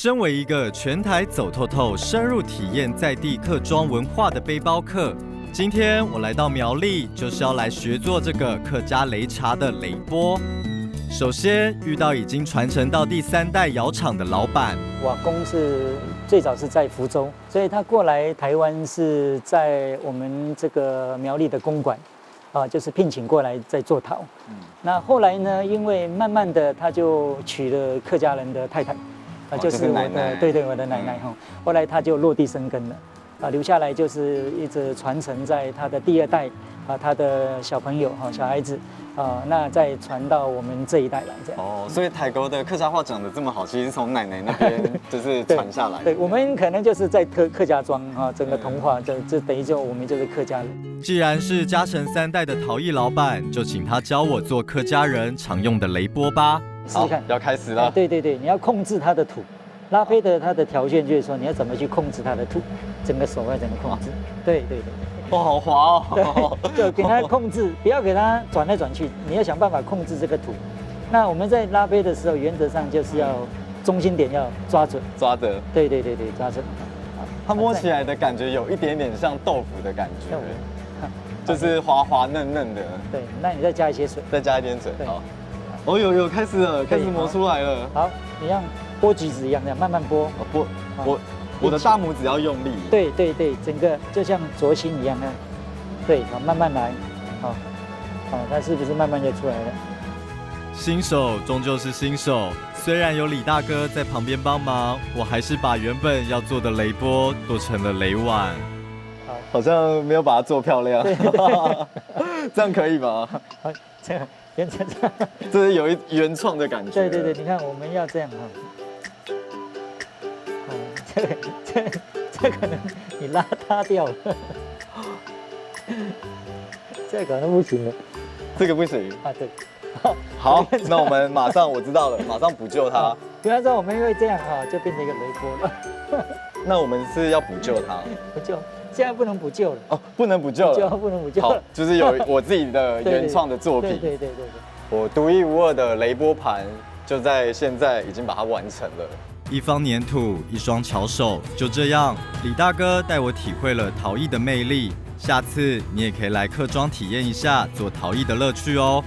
身为一个全台走透透、深入体验在地客庄文化的背包客，今天我来到苗栗，就是要来学做这个客家擂茶的擂钵。首先遇到已经传承到第3代窑厂的老板，我阿公是最早是在福州，所以他过来台湾是在我们这个苗栗的公馆，就是聘请过来在做陶。那后来呢，因为慢慢的他就娶了客家人的太太，就是我的我的奶奶哈。后来他就落地生根了，留下来就是一直传承在他的第2代他的小朋友小孩子。那再传到我们这一代来，这样。哦，所以台沟的客家话讲得这么好，其实从奶奶那边就是传下来的。对，我们可能就是在客家庄整个同化，这等于就我们就是客家人。既然是家承3代的陶艺老板，就请他教我做客家人常用的擂钵吧。试试看，要开始了。对，你要控制它的土。拉坯的它的条件就是说，你要怎么去控制它的土，整个手要怎么控制。对。哇，好滑哦！就给它控制，不要给它转来转去，你要想办法控制这个土。那我们在拉坯的时候，原则上就是要中心点要抓准，抓得。对，抓准。它摸起来的感觉有一点点像豆腐的感觉，就是滑滑嫩嫩的。对，那你再加一些水，再加一点水。好。哦，有开始了，开始磨出来了。好，你像剥橘子一样，这样慢慢剥。我的大拇指要用力。对，整个就像灼心一样对，好，慢慢来，好，它是不是慢慢就出来了？新手终究是新手，虽然有李大哥在旁边帮忙，我还是把原本要做的擂钵做成了擂碗。好像没有把它做漂亮。这样可以吗？好，这样原则上，这是有原创的感觉。对，你看我们要这样这可能你拉塌掉了，这可能不行了。这个不行对。好，那我们马上我知道了，马上补救它。比方说我们因为这样就变成一个擂钵了。那我们是要补救它？补救，现在不能补救了。哦，不能补救了。不能补救。好，就是有我自己的原创的作品。对。我独一无二的擂钵盘就在现在已经把它完成了。一方粘土，一双巧手，就这样，李大哥带我体会了陶艺的魅力。下次你也可以来客庄体验一下做陶艺的乐趣哦。